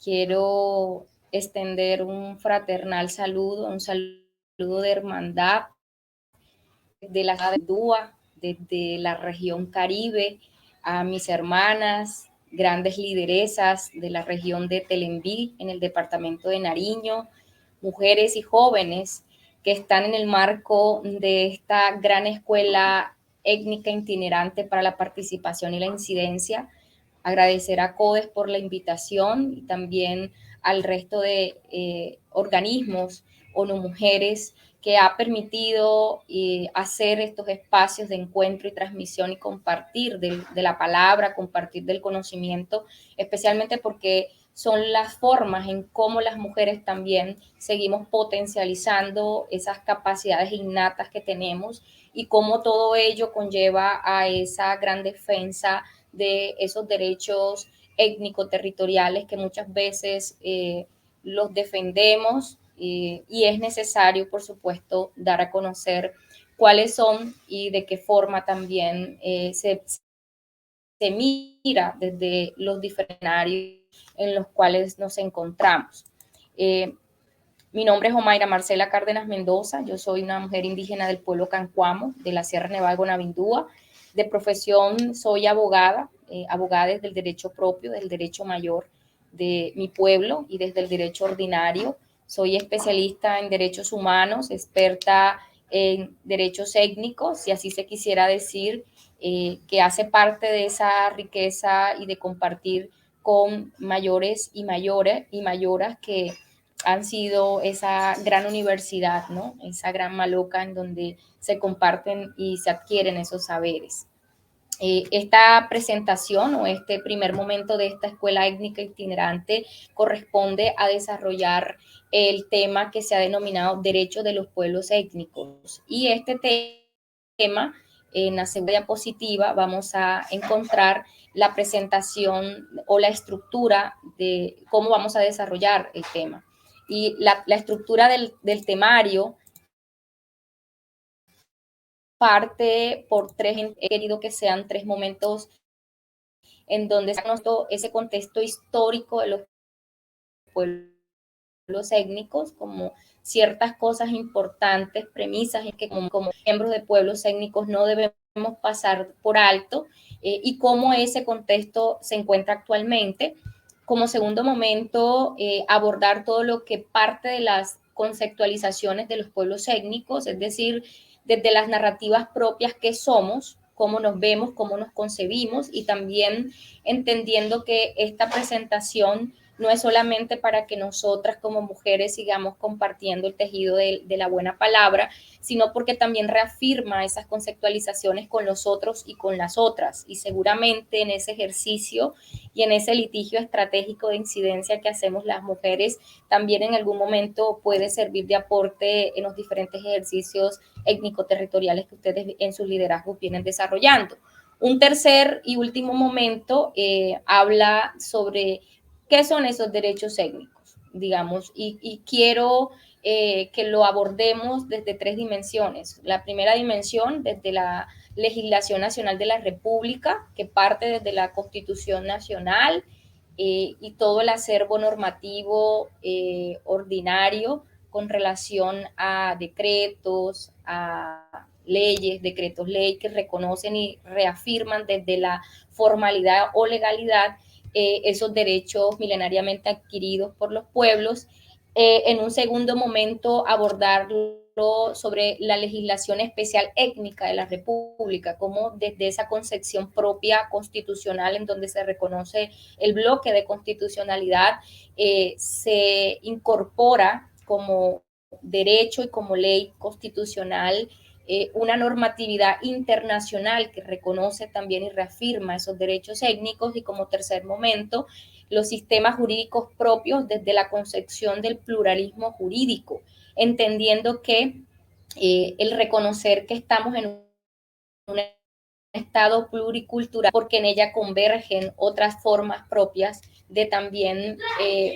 quiero extender un fraternal saludo, un saludo de hermandad de la de Dúa, desde la región Caribe, a mis hermanas, grandes lideresas de la región de Telembí, en el departamento de Nariño, mujeres y jóvenes que están en el marco de esta gran escuela étnica itinerante para la participación y la incidencia. Agradecer a CODES por la invitación y también al resto de organismos ONU Mujeres que ha permitido hacer estos espacios de encuentro y transmisión y compartir de la palabra, compartir del conocimiento, especialmente porque son las formas en cómo las mujeres también seguimos potencializando esas capacidades innatas que tenemos y cómo todo ello conlleva a esa gran defensa de esos derechos étnico-territoriales que muchas veces los defendemos y es necesario, por supuesto, dar a conocer cuáles son y de qué forma también se mira desde los diferentes escenarios en los cuales nos encontramos. Mi nombre es Omaira Marcela Cárdenas Mendoza, yo soy una mujer indígena del pueblo Cancuamo, de la Sierra Nevada de Gonavindúa. De profesión soy abogada, abogada desde el derecho propio, del derecho mayor de mi pueblo y desde el derecho ordinario. Soy especialista en derechos humanos, experta en derechos étnicos, si así se quisiera decir, que hace parte de esa riqueza y de compartir con mayores y mayoras que han sido esa gran universidad, ¿no? Esa gran maloca en donde se comparten y se adquieren esos saberes. Esta presentación o este primer momento de esta escuela étnica itinerante corresponde a desarrollar el tema que se ha denominado Derechos de los Pueblos Étnicos. Y este tema, en la segunda diapositiva, vamos a encontrar la presentación o la estructura de cómo vamos a desarrollar el tema. Y la estructura del temario parte por tres, he querido que sean tres momentos en donde se notó ese contexto histórico de los pueblos étnicos, como ciertas cosas importantes, premisas que como miembros de pueblos étnicos no debemos pasar por alto y cómo ese contexto se encuentra actualmente. Como segundo momento, abordar todo lo que parte de las conceptualizaciones de los pueblos étnicos, es decir, desde las narrativas propias que somos, cómo nos vemos, cómo nos concebimos y también entendiendo que esta presentación no es solamente para que nosotras como mujeres sigamos compartiendo el tejido de la buena palabra, sino porque también reafirma esas conceptualizaciones con los otros y con las otras. Y seguramente en ese ejercicio y en ese litigio estratégico de incidencia que hacemos las mujeres, también en algún momento puede servir de aporte en los diferentes ejercicios étnico-territoriales que ustedes en sus liderazgos vienen desarrollando. Un tercer y último momento habla sobre qué son esos derechos étnicos, digamos, y quiero que lo abordemos desde tres dimensiones. La primera dimensión, desde la legislación nacional de la República, que parte desde la Constitución Nacional y todo el acervo normativo ordinario con relación a decretos, a leyes, decretos ley que reconocen y reafirman desde la formalidad o legalidad esos derechos milenariamente adquiridos por los pueblos. En un segundo momento, abordarlo sobre la legislación especial étnica de la República, como desde esa concepción propia constitucional en donde se reconoce el bloque de constitucionalidad, se incorpora como derecho y como ley constitucional una normatividad internacional que reconoce también y reafirma esos derechos étnicos y como tercer momento los sistemas jurídicos propios desde la concepción del pluralismo jurídico, entendiendo que el reconocer que estamos en un estado pluricultural porque en ella convergen otras formas propias de también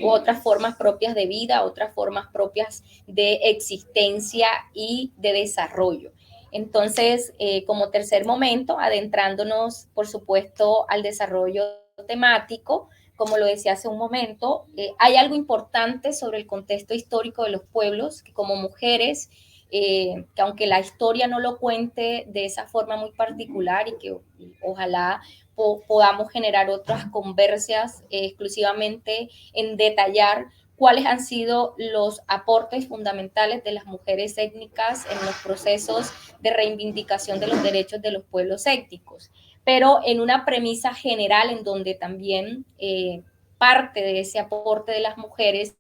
otras formas propias de vida, otras formas propias de existencia y de desarrollo. Entonces, como tercer momento, adentrándonos, por supuesto, al desarrollo temático, como lo decía hace un momento, hay algo importante sobre el contexto histórico de los pueblos, que como mujeres, que aunque la historia no lo cuente de esa forma muy particular y que ojalá podamos generar otras conversas exclusivamente en detallar cuáles han sido los aportes fundamentales de las mujeres étnicas en los procesos de reivindicación de los derechos de los pueblos étnicos, pero en una premisa general en donde también parte de ese aporte de las mujeres,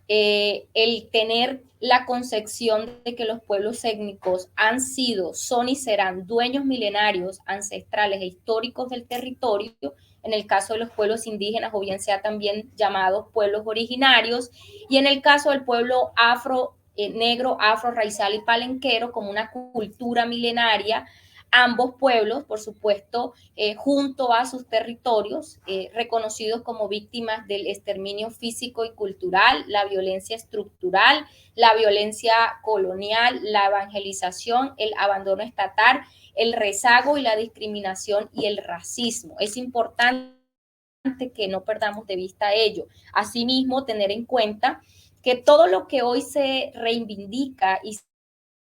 el tener la concepción de que los pueblos étnicos han sido, son y serán dueños milenarios, ancestrales e históricos del territorio, en el caso de los pueblos indígenas o bien sea también llamados pueblos originarios, y en el caso del pueblo afro, negro, afro, raizal y palenquero como una cultura milenaria, ambos pueblos, por supuesto, junto a sus territorios, reconocidos como víctimas del exterminio físico y cultural, la violencia estructural, la violencia colonial, la evangelización, el abandono estatal, el rezago y la discriminación y el racismo. Es importante que no perdamos de vista ello. Asimismo, tener en cuenta que todo lo que hoy se reivindica y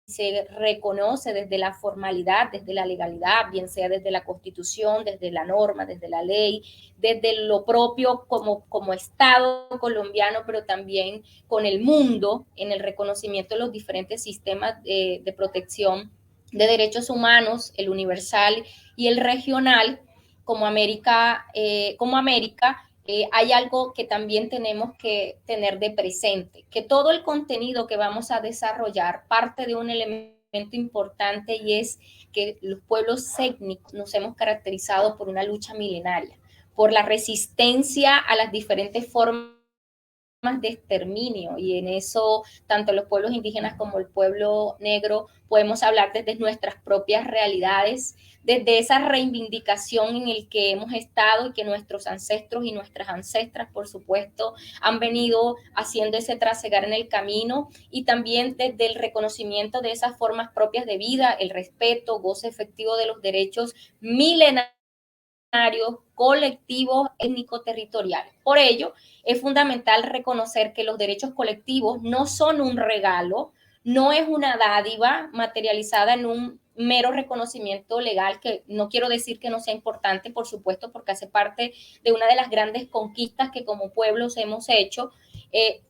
se reconoce desde la formalidad, desde la legalidad, bien sea desde la Constitución, desde la norma, desde la ley, desde lo propio como Estado colombiano, pero también con el mundo en el reconocimiento de los diferentes sistemas de protección de derechos humanos, el universal y el regional, como América, hay algo que también tenemos que tener de presente, que todo el contenido que vamos a desarrollar parte de un elemento importante y es que los pueblos étnicos nos hemos caracterizado por una lucha milenaria, por la resistencia a las diferentes formas de exterminio, y en eso tanto los pueblos indígenas como el pueblo negro podemos hablar desde nuestras propias realidades, desde esa reivindicación en el que hemos estado y que nuestros ancestros y nuestras ancestras, por supuesto, han venido haciendo ese trasegar en el camino, y también desde el reconocimiento de esas formas propias de vida, el respeto, goce efectivo de los derechos milenarios colectivos étnico-territoriales. Por ello, es fundamental reconocer que los derechos colectivos no son un regalo, no es una dádiva materializada en un mero reconocimiento legal, que no quiero decir que no sea importante, por supuesto, porque hace parte de una de las grandes conquistas que como pueblos hemos hecho,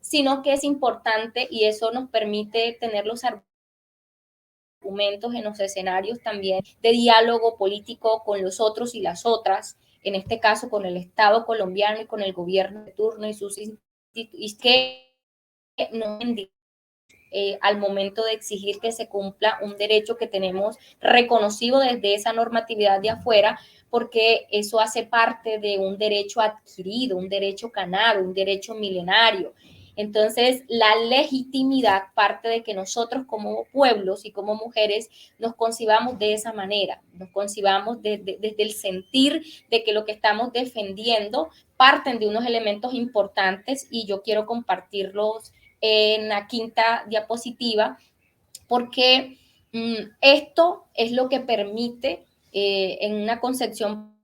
sino que es importante y eso nos permite tener los argumentos en los escenarios también de diálogo político con los otros y las otras, en este caso con el Estado colombiano y con el gobierno de turno y sus instituciones que no al momento de exigir que se cumpla un derecho que tenemos reconocido desde esa normatividad de afuera, porque eso hace parte de un derecho adquirido, un derecho ganado, un derecho milenario. Entonces, la legitimidad parte de que nosotros como pueblos y como mujeres nos concibamos de esa manera, nos concibamos desde el sentir de que lo que estamos defendiendo parten de unos elementos importantes, y yo quiero compartirlos en la quinta diapositiva, porque esto es lo que permite en una concepción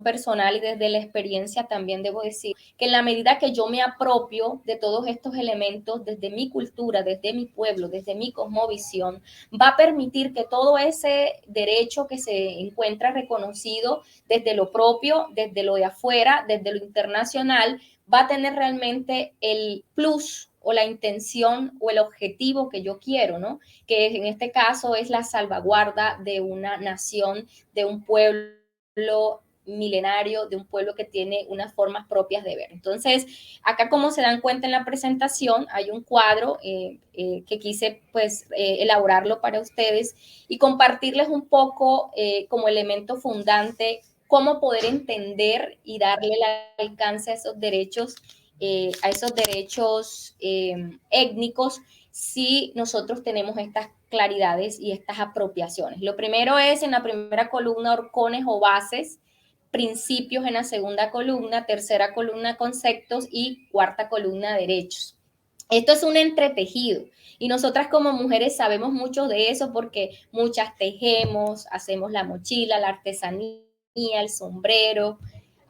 personal y desde la experiencia también debo decir que en la medida que yo me apropio de todos estos elementos desde mi cultura, desde mi pueblo, desde mi cosmovisión, va a permitir que todo ese derecho que se encuentra reconocido desde lo propio, desde lo de afuera, desde lo internacional, va a tener realmente el plus o la intención o el objetivo que yo quiero, ¿no? Que en este caso es la salvaguarda de una nación, de un pueblo milenario, de un pueblo que tiene unas formas propias de ver. Entonces, acá como se dan cuenta en la presentación, hay un cuadro que quise pues elaborarlo para ustedes y compartirles un poco como elemento fundante cómo poder entender y darle el alcance a esos derechos étnicos si nosotros tenemos estas claridades y estas apropiaciones. Lo primero es en la primera columna horcones o bases, principios en la segunda columna, tercera columna conceptos y cuarta columna derechos. Esto es un entretejido y nosotras como mujeres sabemos mucho de eso porque muchas tejemos, hacemos la mochila, la artesanía, el sombrero,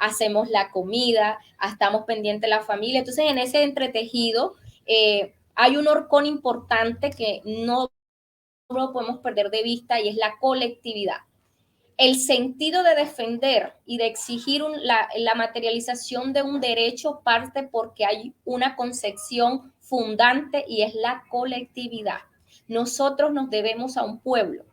hacemos la comida, estamos pendientes de la familia. Entonces, en ese entretejido hay un horcón importante que no lo podemos perder de vista y es la colectividad. El sentido de defender y de exigir la materialización de un derecho parte porque hay una concepción fundante y es la colectividad. Nosotros nos debemos a un pueblo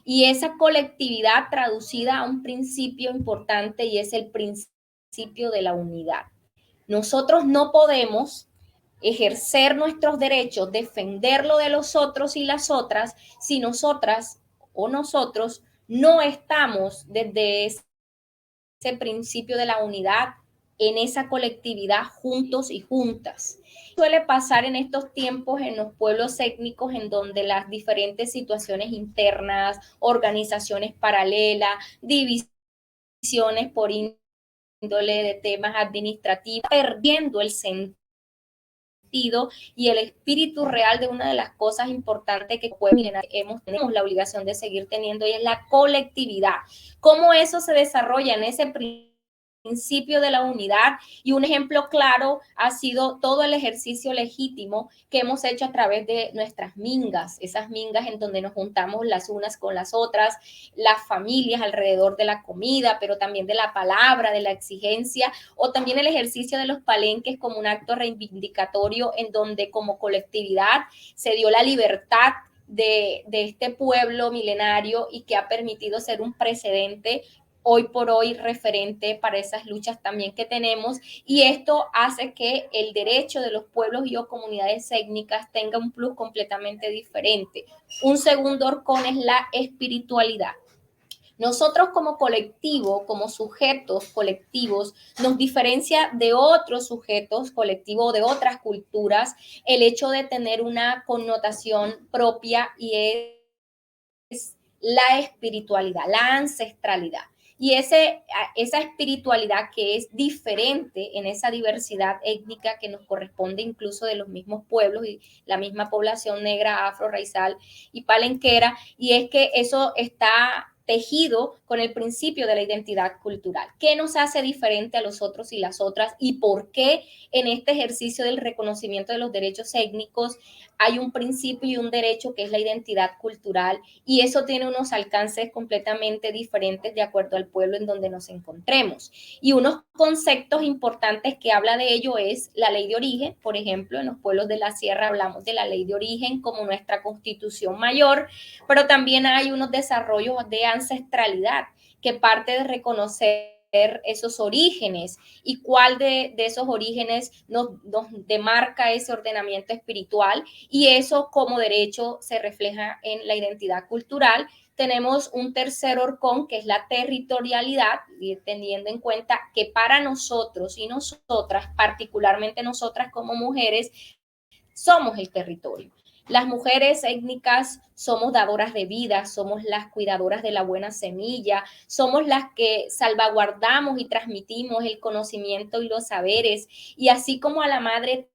y esa colectividad traducida a un principio importante y es el principio de la unidad. Nosotros no podemos ejercer nuestros derechos, defenderlo de los otros y las otras, si nosotras o nosotros no estamos desde ese principio de la unidad, en esa colectividad juntos y juntas. Suele pasar en estos tiempos en los pueblos étnicos en donde las diferentes situaciones internas, organizaciones paralelas, divisiones por índole de temas administrativos, perdiendo el sentido y el espíritu real de una de las cosas importantes que tenemos la obligación de seguir teniendo y es la colectividad. ¿Cómo eso se desarrolla en ese principio de la unidad? Y un ejemplo claro ha sido todo el ejercicio legítimo que hemos hecho a través de nuestras mingas, esas mingas en donde nos juntamos las unas con las otras, las familias alrededor de la comida, pero también de la palabra, de la exigencia, o también el ejercicio de los palenques como un acto reivindicatorio en donde como colectividad se dio la libertad de este pueblo milenario y que ha permitido ser un precedente hoy por hoy referente para esas luchas también que tenemos, y esto hace que el derecho de los pueblos y o comunidades étnicas tenga un plus completamente diferente. Un segundo horcón es la espiritualidad. Nosotros como colectivo, como sujetos colectivos, nos diferencia de otros sujetos colectivos, de otras culturas, el hecho de tener una connotación propia y es la espiritualidad, la ancestralidad. Y esa espiritualidad que es diferente en esa diversidad étnica que nos corresponde incluso de los mismos pueblos y la misma población negra, afro, raizal y palenquera, y es que eso está tejido con el principio de la identidad cultural. ¿Qué nos hace diferente a los otros y las otras? ¿Y por qué en este ejercicio del reconocimiento de los derechos étnicos hay un principio y un derecho que es la identidad cultural? Y eso tiene unos alcances completamente diferentes de acuerdo al pueblo en donde nos encontremos. Y unos conceptos importantes que habla de ello es la ley de origen. Por ejemplo, en los pueblos de la sierra hablamos de la ley de origen como nuestra constitución mayor, pero también hay unos desarrollos de ancestralidad que parte de reconocer esos orígenes y cuál de esos orígenes nos demarca ese ordenamiento espiritual, y eso como derecho se refleja en la identidad cultural. Tenemos un tercer horcón que es la territorialidad, y teniendo en cuenta que para nosotros y nosotras, particularmente nosotras como mujeres, somos el territorio. Las mujeres étnicas somos dadoras de vida, somos las cuidadoras de la buena semilla, somos las que salvaguardamos y transmitimos el conocimiento y los saberes, y así como a la madre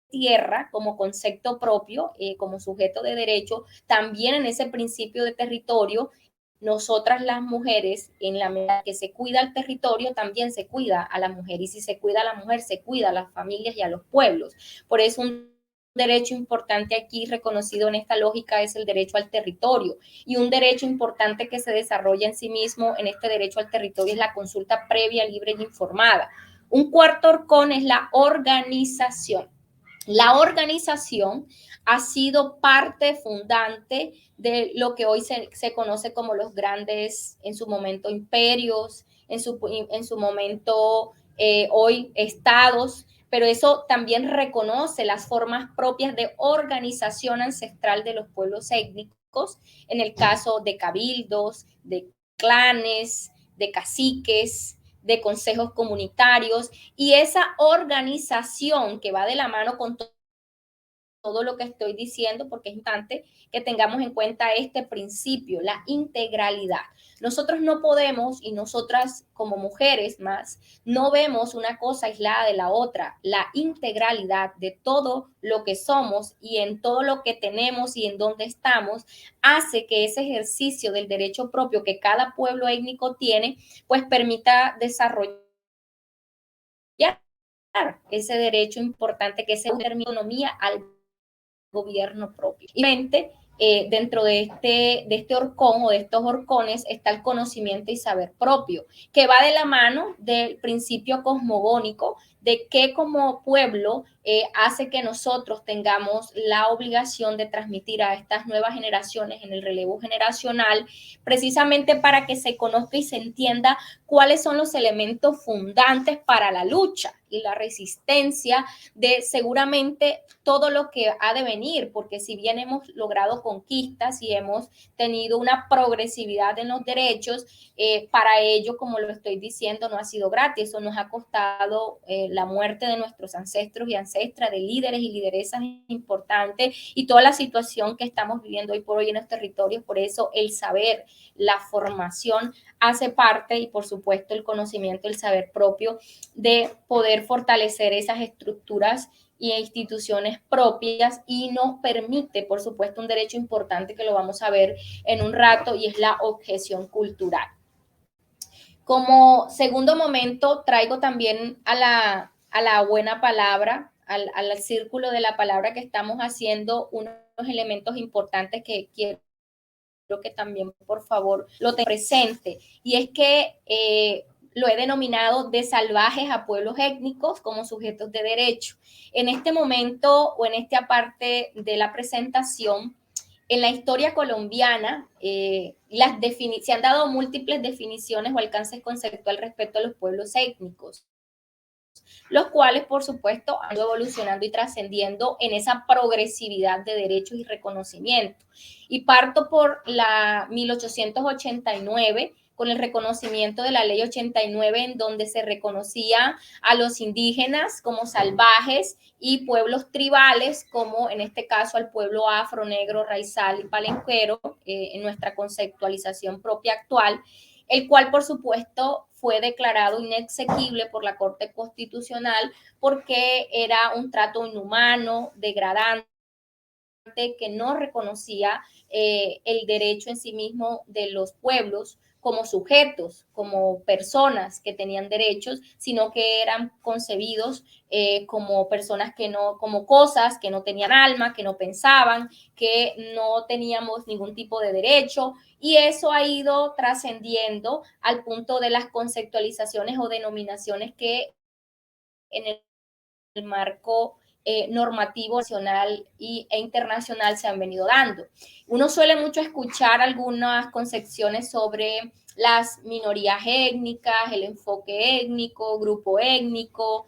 tierra como concepto propio, como sujeto de derecho, también en ese principio de territorio, nosotras las mujeres, en la medida que se cuida el territorio, también se cuida a la mujer, y si se cuida a la mujer, se cuida a las familias y a los pueblos. Por eso un derecho importante aquí reconocido en esta lógica es el derecho al territorio, y un derecho importante que se desarrolla en sí mismo en este derecho al territorio es la consulta previa, libre y informada. Un cuarto horcón es la organización. La organización ha sido parte fundante de lo que hoy se conoce como los grandes, en su momento, imperios, en su momento, hoy, estados, pero eso también reconoce las formas propias de organización ancestral de los pueblos étnicos, en el caso de cabildos, de clanes, de caciques, de consejos comunitarios, y esa organización que va de la mano con todo lo que estoy diciendo, porque es importante que tengamos en cuenta este principio, la integralidad. Nosotros no podemos, y nosotras como mujeres más, no vemos una cosa aislada de la otra. La integralidad de todo lo que somos y en todo lo que tenemos y en donde estamos hace que ese ejercicio del derecho propio que cada pueblo étnico tiene, pues permita desarrollar ese derecho importante que es el de autonomía al gobierno propio. Y dentro de este horcón o de estos horcones está el conocimiento y saber propio, que va de la mano del principio cosmogónico de que como pueblo hace que nosotros tengamos la obligación de transmitir a estas nuevas generaciones en el relevo generacional, precisamente para que se conozca y se entienda cuáles son los elementos fundantes para la lucha y la resistencia de seguramente todo lo que ha de venir, porque si bien hemos logrado conquistas y hemos tenido una progresividad en los derechos, para ello, como lo estoy diciendo, no ha sido gratis, eso nos ha costado la muerte de nuestros ancestros y ancestras, de líderes y lideresas importantes y toda la situación que estamos viviendo hoy por hoy en los territorios. Por eso el saber, la formación hace parte y por supuesto el conocimiento, el saber propio de poder fortalecer esas estructuras y instituciones propias y nos permite, por supuesto, un derecho importante que lo vamos a ver en un rato y es la objeción cultural. Como segundo momento, traigo también a la buena palabra, al círculo de la palabra que estamos haciendo, unos elementos importantes que quiero que también, por favor, lo tengan presente. Y es que lo he denominado de salvajes a pueblos étnicos como sujetos de derecho. En este momento o en esta parte de la presentación, en la historia colombiana, se han dado múltiples definiciones o alcances conceptual respecto a los pueblos étnicos, los cuales, por supuesto, han ido evolucionando y trascendiendo en esa progresividad de derechos y reconocimiento. Y parto por la 1889, con el reconocimiento de la ley 89, en donde se reconocía a los indígenas como salvajes y pueblos tribales, como en este caso al pueblo afro, negro, raizal y palenquero, en nuestra conceptualización propia actual, el cual, por supuesto, fue declarado inexequible por la Corte Constitucional porque era un trato inhumano, degradante, que no reconocía el derecho en sí mismo de los pueblos como sujetos, como personas que tenían derechos, sino que eran concebidos como personas que no, como cosas que no tenían alma, que no pensaban, que no teníamos ningún tipo de derecho. Y eso ha ido trascendiendo al punto de las conceptualizaciones o denominaciones que en el marco normativo nacional e internacional se han venido dando. Uno suele mucho escuchar algunas concepciones sobre las minorías étnicas, el enfoque étnico, grupo étnico,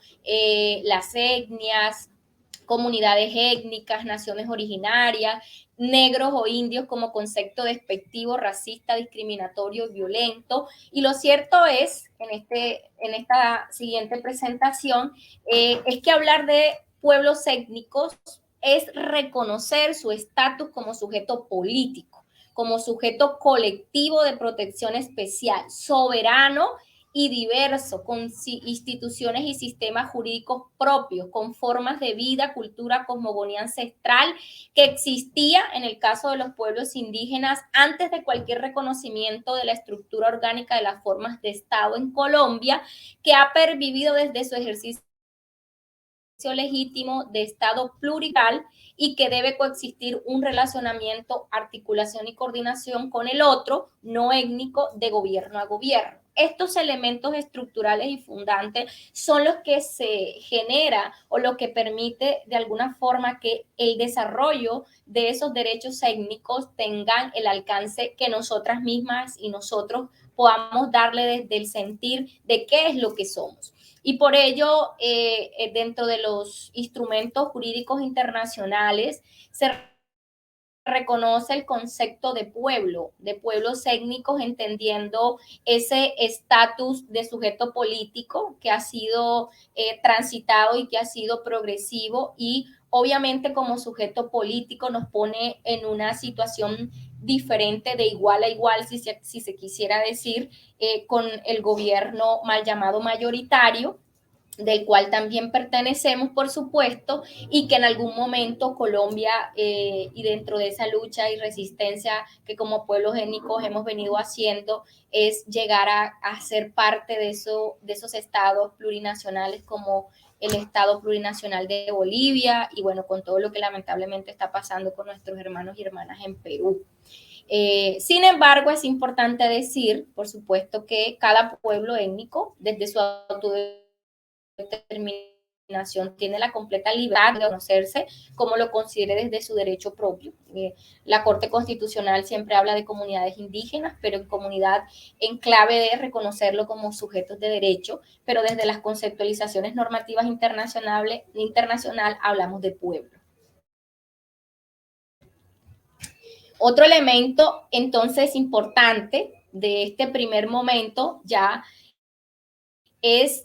las etnias, comunidades étnicas, naciones originarias, negros o indios como concepto despectivo, racista, discriminatorio y violento. Y lo cierto es, en esta siguiente presentación, es que hablar de pueblos étnicos es reconocer su estatus como sujeto político, como sujeto colectivo de protección especial, soberano y diverso, con instituciones y sistemas jurídicos propios, con formas de vida, cultura, cosmogonía ancestral que existía en el caso de los pueblos indígenas antes de cualquier reconocimiento de la estructura orgánica de las formas de Estado en Colombia, que ha pervivido desde su ejercicio legítimo de Estado plural y que debe coexistir un relacionamiento, articulación y coordinación con el otro, no étnico, de gobierno a gobierno. Estos elementos estructurales y fundantes son los que se genera o lo que permite de alguna forma que el desarrollo de esos derechos étnicos tengan el alcance que nosotras mismas y nosotros podamos darle desde el sentir de qué es lo que somos. Y por ello, dentro de los instrumentos jurídicos internacionales, se reconoce el concepto de pueblos étnicos, entendiendo ese estatus de sujeto político que ha sido transitado y que ha sido progresivo y obviamente como sujeto político nos pone en una situación diferente de igual a igual, si se quisiera decir, con el gobierno mal llamado mayoritario, del cual también pertenecemos, por supuesto, y que en algún momento Colombia y dentro de esa lucha y resistencia que como pueblos étnicos hemos venido haciendo, es llegar a ser parte de esos estados plurinacionales como el Estado plurinacional de Bolivia y bueno, con todo lo que lamentablemente está pasando con nuestros hermanos y hermanas en Perú. Sin embargo, es importante decir, por supuesto, que cada pueblo étnico, desde su autodeterminación, tiene la completa libertad de conocerse como lo considere desde su derecho propio. La Corte Constitucional siempre habla de comunidades indígenas, pero en comunidad en clave de reconocerlo como sujetos de derecho, pero desde las conceptualizaciones normativas internacional hablamos de pueblo. Otro elemento, entonces, importante de este primer momento ya es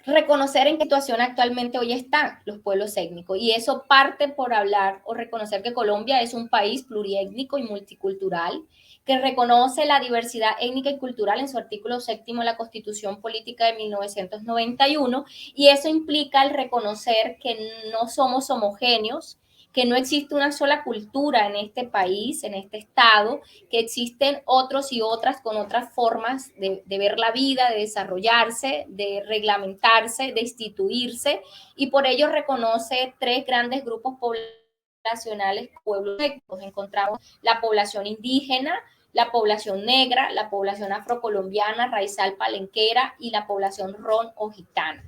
reconocer en qué situación actualmente hoy están los pueblos étnicos. Y eso parte por hablar o reconocer que Colombia es un país pluriétnico y multicultural, que reconoce la diversidad étnica y cultural en su artículo 7 de la Constitución Política de 1991, y eso implica el reconocer que no somos homogéneos, que no existe una sola cultura en este país, en este estado, que existen otros y otras con otras formas de ver la vida, de desarrollarse, de reglamentarse, de instituirse, y por ello reconoce tres grandes grupos poblacionales, pueblos étnicos. Encontramos la población indígena, la población negra, la población afrocolombiana, raizal palenquera y la población ron o gitana.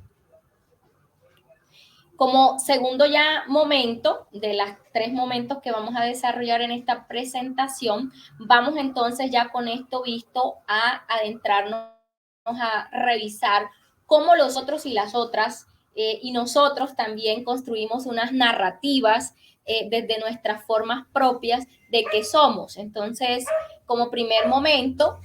Como segundo ya momento, de los tres momentos que vamos a desarrollar en esta presentación, vamos entonces ya con esto visto a adentrarnos a revisar cómo los otros y las otras y nosotros también construimos unas narrativas desde nuestras formas propias de qué somos. Entonces, como primer momento,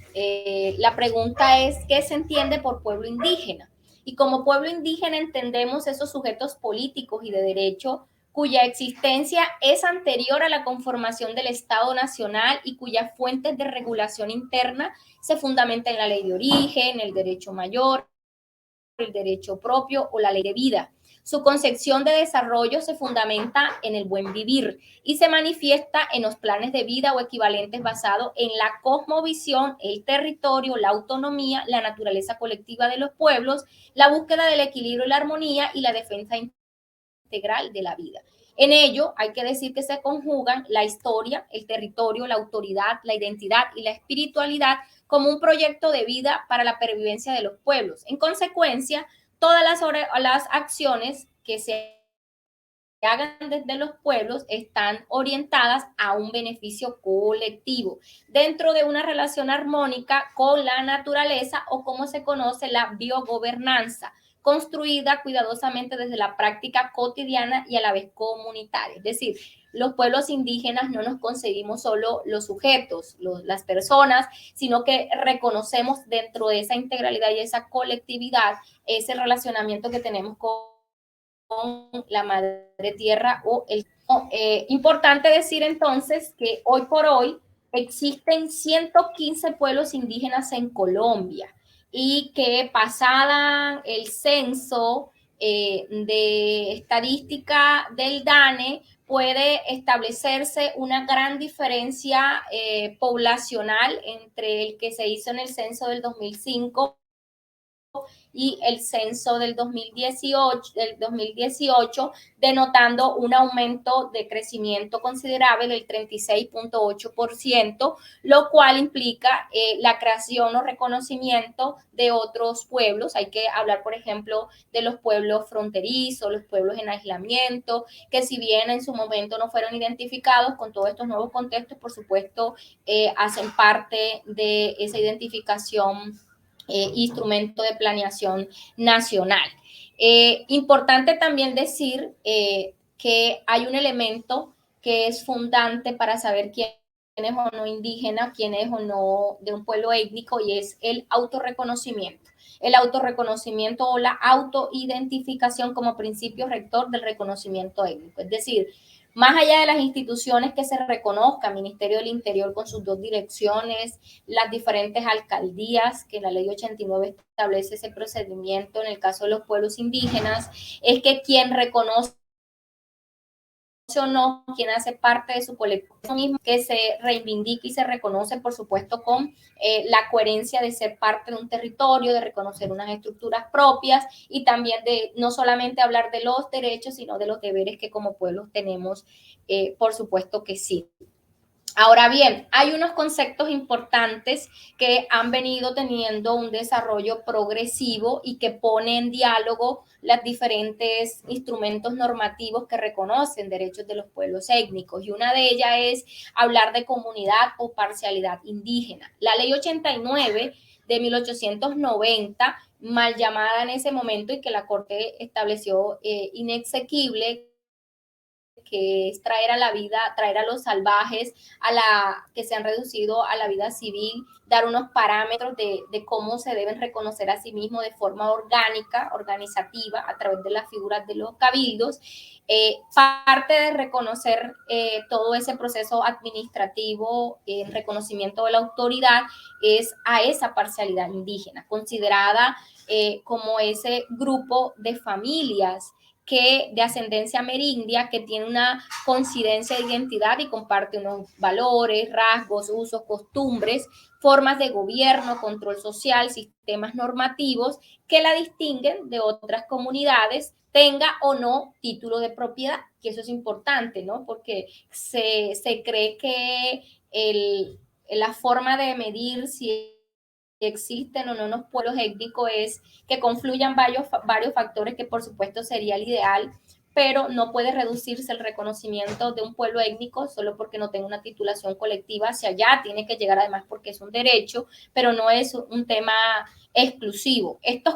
la pregunta es, ¿qué se entiende por pueblo indígena? Y como pueblo indígena entendemos esos sujetos políticos y de derecho cuya existencia es anterior a la conformación del Estado Nacional y cuyas fuentes de regulación interna se fundamentan en la ley de origen, el derecho mayor, el derecho propio o la ley de vida. Su concepción de desarrollo se fundamenta en el buen vivir y se manifiesta en los planes de vida o equivalentes basados en la cosmovisión, el territorio, la autonomía, la naturaleza colectiva de los pueblos, la búsqueda del equilibrio y la armonía y la defensa integral de la vida. En ello hay que decir que se conjugan la historia, el territorio, la autoridad, la identidad y la espiritualidad como un proyecto de vida para la pervivencia de los pueblos. En consecuencia, todas las acciones que se hagan desde los pueblos están orientadas a un beneficio colectivo dentro de una relación armónica con la naturaleza o como se conoce la biogobernanza, construida cuidadosamente desde la práctica cotidiana y a la vez comunitaria. Es decir, los pueblos indígenas no nos concebimos solo los sujetos, las personas, sino que reconocemos dentro de esa integralidad y esa colectividad ese relacionamiento que tenemos con la madre tierra o el... Importante decir entonces que hoy por hoy existen 115 pueblos indígenas en Colombia y que pasada el censo de estadística del DANE puede establecerse una gran diferencia poblacional entre el que se hizo en el censo del 2005 y el censo del 2018, denotando un aumento de crecimiento considerable del 36.8%, lo cual implica la creación o reconocimiento de otros pueblos. Hay que hablar, por ejemplo, de los pueblos fronterizos, los pueblos en aislamiento, que si bien en su momento no fueron identificados con todos estos nuevos contextos, por supuesto, hacen parte de esa identificación instrumento de planeación nacional. Importante también decir que hay un elemento que es fundante para saber quién es o no indígena, quién es o no de un pueblo étnico, y es el autorreconocimiento. El autorreconocimiento o la autoidentificación como principio rector del reconocimiento étnico. Es decir, más allá de las instituciones que se reconozcan, Ministerio del Interior con sus dos direcciones, las diferentes alcaldías, que la ley 89 establece ese procedimiento en el caso de los pueblos indígenas, es que quien reconoce o no, quien hace parte de su colectivo mismo, que se reivindica y se reconoce, por supuesto, con la coherencia de ser parte de un territorio, de reconocer unas estructuras propias y también de no solamente hablar de los derechos, sino de los deberes que como pueblos tenemos, por supuesto que sí. Ahora bien, hay unos conceptos importantes que han venido teniendo un desarrollo progresivo y que pone en diálogo los diferentes instrumentos normativos que reconocen derechos de los pueblos étnicos. Y una de ellas es hablar de comunidad o parcialidad indígena. La ley 89 de 1890, mal llamada en ese momento y que la Corte estableció inexequible, que es traer a la vida, traer a los salvajes, que se han reducido a la vida civil, dar unos parámetros de cómo se deben reconocer a sí mismos de forma orgánica, organizativa, a través de las figuras de los cabildos. Parte de reconocer todo ese proceso administrativo, el reconocimiento de la autoridad, es a esa parcialidad indígena, considerada como ese grupo de familias que de ascendencia amerindia, que tiene una coincidencia de identidad y comparte unos valores, rasgos, usos, costumbres, formas de gobierno, control social, sistemas normativos que la distinguen de otras comunidades, tenga o no título de propiedad, que eso es importante, ¿no? Porque se cree que la forma de medir si existen o no unos pueblos étnicos es que confluyan varios factores que por supuesto sería el ideal, pero no puede reducirse el reconocimiento de un pueblo étnico solo porque no tenga una titulación colectiva hacia allá, tiene que llegar además porque es un derecho, pero no es un tema exclusivo. Estos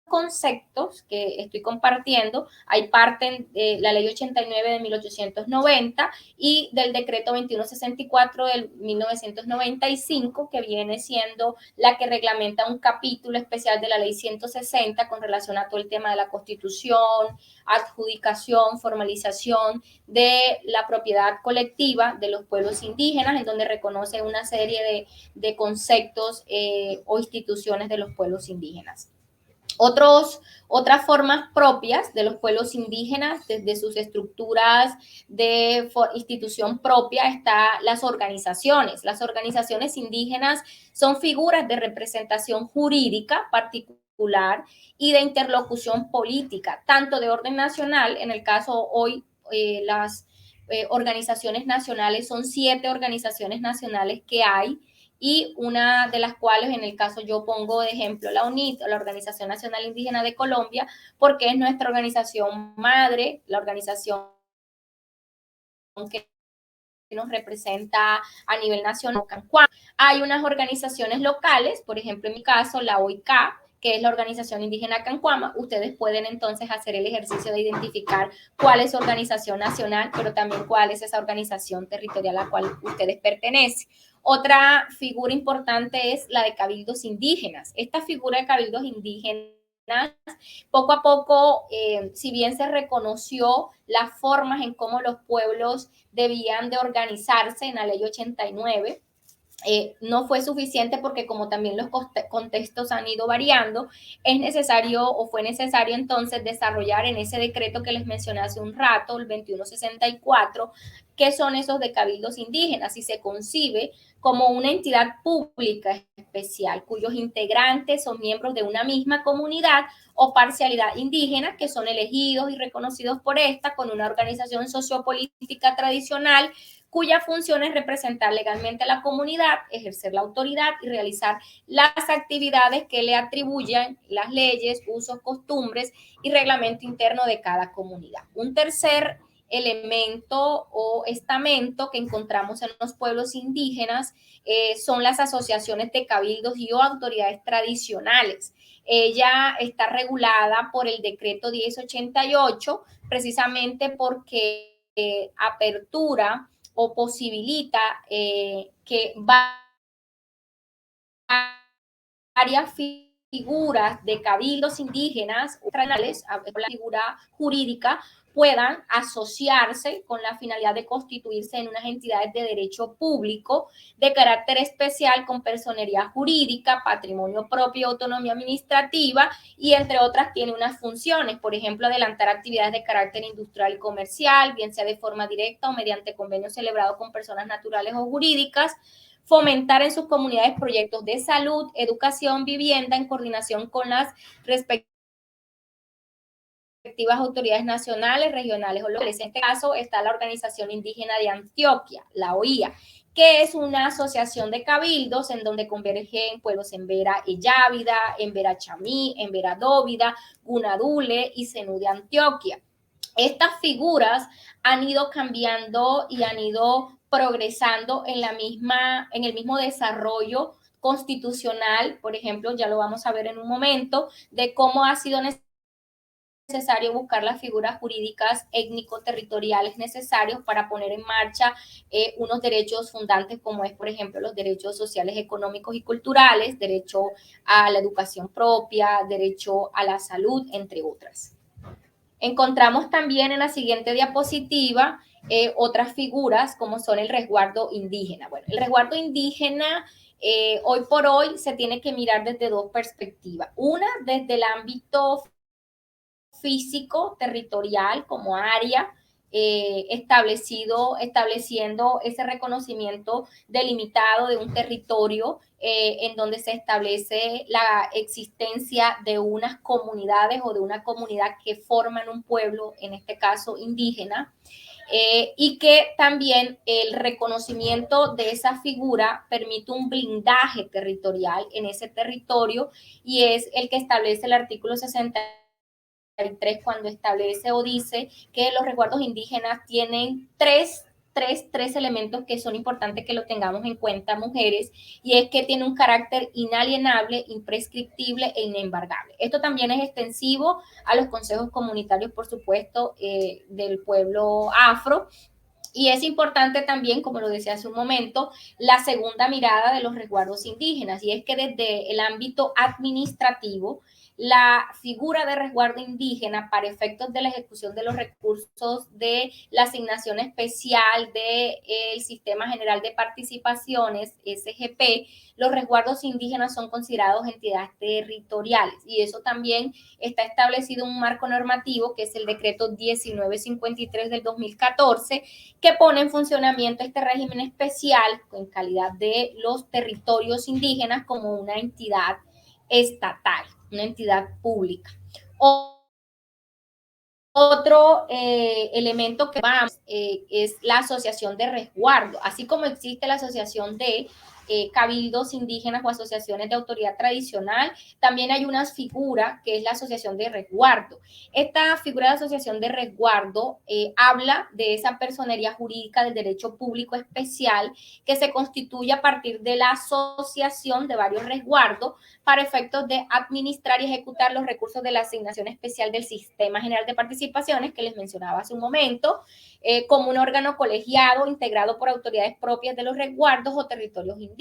conceptos que estoy compartiendo, hay parte de la ley 89 de 1890 y del decreto 2164 del 1995, que viene siendo la que reglamenta un capítulo especial de la ley 160 con relación a todo el tema de la constitución, adjudicación, formalización de la propiedad colectiva de los pueblos indígenas, en donde reconoce una serie de conceptos o instituciones de los pueblos indígenas. Otras formas propias de los pueblos indígenas, desde sus estructuras de institución propia, están las organizaciones. Las organizaciones indígenas son figuras de representación jurídica particular y de interlocución política, tanto de orden nacional, en el caso hoy las organizaciones nacionales, son 7 organizaciones nacionales que hay, y una de las cuales, en el caso yo pongo de ejemplo la UNIT, la Organización Nacional Indígena de Colombia, porque es nuestra organización madre, la organización que nos representa a nivel nacional. Hay unas organizaciones locales, por ejemplo, en mi caso, la OICA, que es la Organización Indígena Cancuama. Ustedes pueden entonces hacer el ejercicio de identificar cuál es su organización nacional, pero también cuál es esa organización territorial a la cual ustedes pertenecen. Otra figura importante es la de cabildos indígenas. Esta figura de cabildos indígenas, poco a poco, si bien se reconoció las formas en cómo los pueblos debían de organizarse en la ley 89, no fue suficiente porque como también los contextos han ido variando, es necesario o fue necesario entonces desarrollar en ese decreto que les mencioné hace un rato, el 2164, qué son esos de cabildos indígenas y se concibe como una entidad pública especial cuyos integrantes son miembros de una misma comunidad o parcialidad indígena que son elegidos y reconocidos por esta con una organización sociopolítica tradicional cuya función es representar legalmente a la comunidad, ejercer la autoridad y realizar las actividades que le atribuyen las leyes, usos, costumbres y reglamento interno de cada comunidad. Un tercer elemento o estamento que encontramos en los pueblos indígenas son las asociaciones de cabildos y o autoridades tradicionales. Ella está regulada por el decreto 1088 precisamente porque apertura o posibilita que varias figuras de cabildos indígenas, la figura jurídica, puedan asociarse con la finalidad de constituirse en unas entidades de derecho público de carácter especial con personería jurídica, patrimonio propio, autonomía administrativa y entre otras tiene unas funciones, por ejemplo, adelantar actividades de carácter industrial y comercial, bien sea de forma directa o mediante convenios celebrados con personas naturales o jurídicas, fomentar en sus comunidades proyectos de salud, educación, vivienda en coordinación con las respectivas autoridades nacionales, regionales o locales. En este caso está la Organización Indígena de Antioquia, la OIA, que es una asociación de cabildos en donde convergen pueblos en Vera Ellávida, en Vera Chamí, en Vera Dóvida, Gunadule y Zenú de Antioquia. Estas figuras han ido cambiando y han ido progresando en el mismo desarrollo constitucional, por ejemplo, ya lo vamos a ver en un momento, de cómo ha sido necesario buscar las figuras jurídicas étnico-territoriales necesarios para poner en marcha unos derechos fundantes como es, por ejemplo, los derechos sociales, económicos y culturales, derecho a la educación propia, derecho a la salud, entre otras. Encontramos también en la siguiente diapositiva otras figuras como son el resguardo indígena. Bueno, el resguardo indígena hoy por hoy se tiene que mirar desde dos perspectivas. Una, desde el ámbito físico, territorial, como área, estableciendo ese reconocimiento delimitado de un territorio en donde se establece la existencia de unas comunidades o de una comunidad que forman un pueblo, en este caso indígena, y que también el reconocimiento de esa figura permite un blindaje territorial en ese territorio y es el que establece el artículo 63 cuando establece o dice que los resguardos indígenas tienen tres elementos que son importantes que lo tengamos en cuenta, mujeres, y es que tiene un carácter inalienable, imprescriptible e inembargable. Esto también es extensivo a los consejos comunitarios, por supuesto, del pueblo afro. Y es importante también, como lo decía hace un momento, la segunda mirada de los resguardos indígenas, y es que desde el ámbito administrativo, la figura de resguardo indígena para efectos de la ejecución de los recursos de la asignación especial del Sistema General de Participaciones, SGP, los resguardos indígenas son considerados entidades territoriales y eso también está establecido en un marco normativo que es el decreto 1953 del 2014 que pone en funcionamiento este régimen especial en calidad de los territorios indígenas como una entidad estatal, una entidad pública. Otro elemento que vamos es la asociación de resguardo, así como existe la asociación de cabildos indígenas o asociaciones de autoridad tradicional, también hay una figura que es la asociación de resguardo. Esta figura de asociación de resguardo habla de esa personería jurídica del derecho público especial que se constituye a partir de la asociación de varios resguardos para efectos de administrar y ejecutar los recursos de la asignación especial del Sistema General de Participaciones que les mencionaba hace un momento, como un órgano colegiado integrado por autoridades propias de los resguardos o territorios indígenas.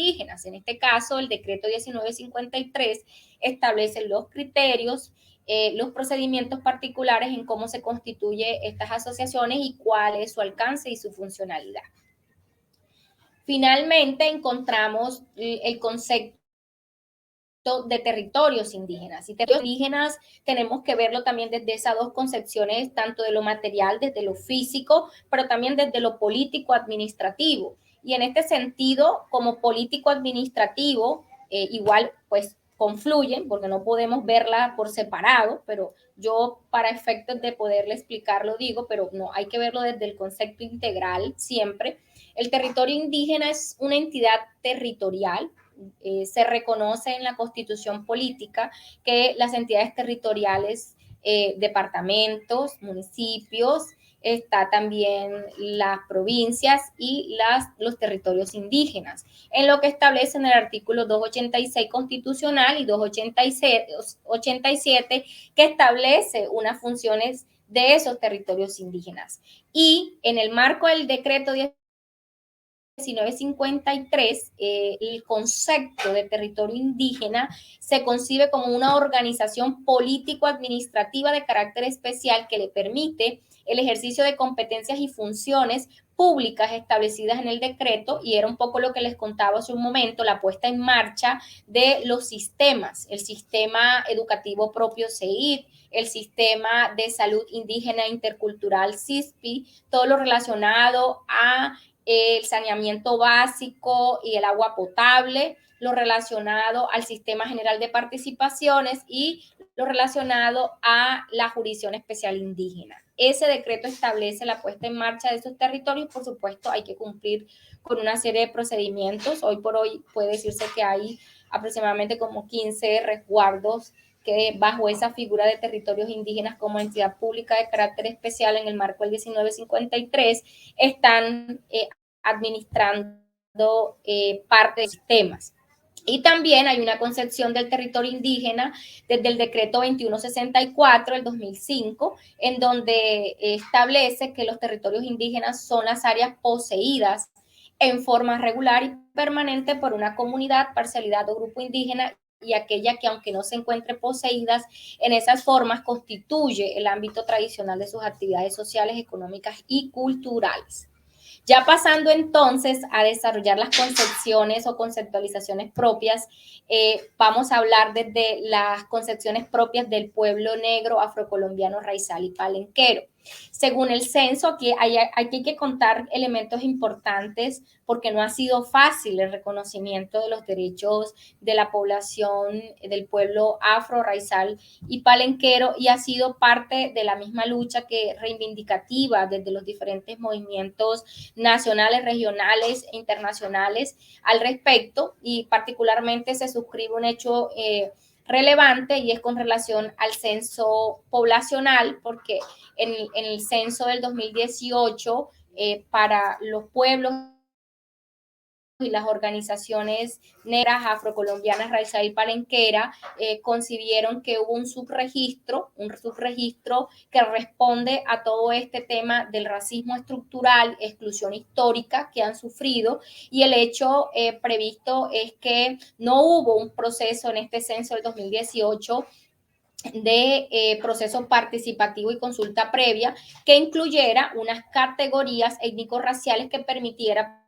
En este caso, el decreto 1953 establece los criterios, los procedimientos particulares en cómo se constituye estas asociaciones y cuál es su alcance y su funcionalidad. Finalmente, encontramos el concepto de territorios indígenas. Y territorios indígenas tenemos que verlo también desde esas dos concepciones, tanto de lo material, desde lo físico, pero también desde lo político-administrativo. Y en este sentido, como político-administrativo, igual pues confluyen, porque no podemos verla por separado, pero yo para efectos de poderle explicar lo digo, pero no, hay que verlo desde el concepto integral siempre. El territorio indígena es una entidad territorial, se reconoce en la Constitución política que las entidades territoriales, departamentos, municipios, está también las provincias y los territorios indígenas, en lo que establece en el artículo 286 constitucional y 287 que establece unas funciones de esos territorios indígenas. Y en el marco del decreto 10 1953, el concepto de territorio indígena se concibe como una organización político-administrativa de carácter especial que le permite el ejercicio de competencias y funciones públicas establecidas en el decreto, y era un poco lo que les contaba hace un momento, la puesta en marcha de los sistemas, el sistema educativo propio CEID, el sistema de salud indígena intercultural SISPI, todo lo relacionado a el saneamiento básico y el agua potable, lo relacionado al sistema general de participaciones y lo relacionado a la jurisdicción especial indígena. Ese decreto establece la puesta en marcha de esos territorios. Por supuesto, hay que cumplir con una serie de procedimientos. Hoy por hoy puede decirse que hay aproximadamente como 15 resguardos que bajo esa figura de territorios indígenas como entidad pública de carácter especial en el marco del 1953 están administrando parte de sistemas. Y también hay una concepción del territorio indígena desde el decreto 2164 del 2005, en donde establece que los territorios indígenas son las áreas poseídas en forma regular y permanente por una comunidad, parcialidad o grupo indígena, y aquella que, aunque no se encuentre poseídas en esas formas, constituye el ámbito tradicional de sus actividades sociales, económicas y culturales. Ya pasando entonces a desarrollar las concepciones o conceptualizaciones propias, vamos a hablar desde las concepciones propias del pueblo negro, afrocolombiano, raizal y palenquero. Según el censo, aquí hay que contar elementos importantes porque no ha sido fácil el reconocimiento de los derechos de la población del pueblo afro, raizal y palenquero, y ha sido parte de la misma lucha que reivindicativa desde los diferentes movimientos nacionales, regionales e internacionales al respecto, y particularmente se suscribe un hecho relevante, y es con relación al censo poblacional, porque en el censo del 2018 para los pueblos y las organizaciones negras, afrocolombianas, raizal y palenquera concibieron que hubo un subregistro que responde a todo este tema del racismo estructural, exclusión histórica que han sufrido, y el hecho previsto es que no hubo un proceso en este censo del 2018 de proceso participativo y consulta previa que incluyera unas categorías étnico-raciales que permitiera,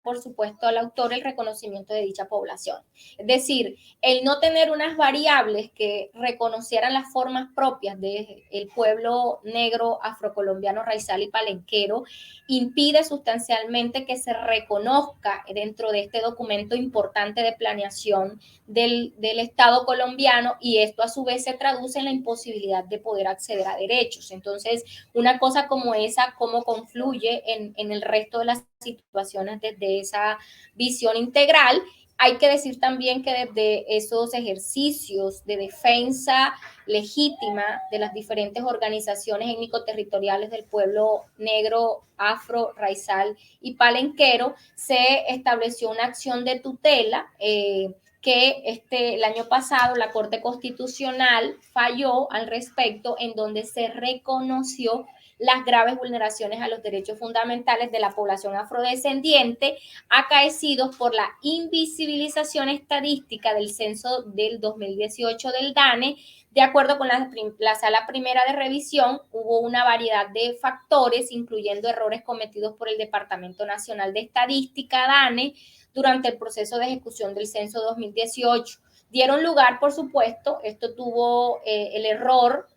por supuesto, al autor el reconocimiento de dicha población. Es decir, el no tener unas variables que reconocieran las formas propias del pueblo negro, afrocolombiano, raizal y palenquero impide sustancialmente que se reconozca dentro de este documento importante de planeación del Estado colombiano, y esto a su vez se traduce en la imposibilidad de poder acceder a derechos. Entonces, una cosa como esa, cómo confluye en el resto de las situaciones desde esa visión integral. Hay que decir también que desde esos ejercicios de defensa legítima de las diferentes organizaciones étnico-territoriales del pueblo negro, afro, raizal y palenquero, se estableció una acción de tutela que el año pasado la Corte Constitucional falló al respecto, en donde se reconoció las graves vulneraciones a los derechos fundamentales de la población afrodescendiente acaecidos por la invisibilización estadística del censo del 2018 del DANE. De acuerdo con la Sala Primera de Revisión, hubo una variedad de factores, incluyendo errores cometidos por el Departamento Nacional de Estadística, DANE, durante el proceso de ejecución del censo 2018. Dieron lugar, por supuesto, esto tuvo el error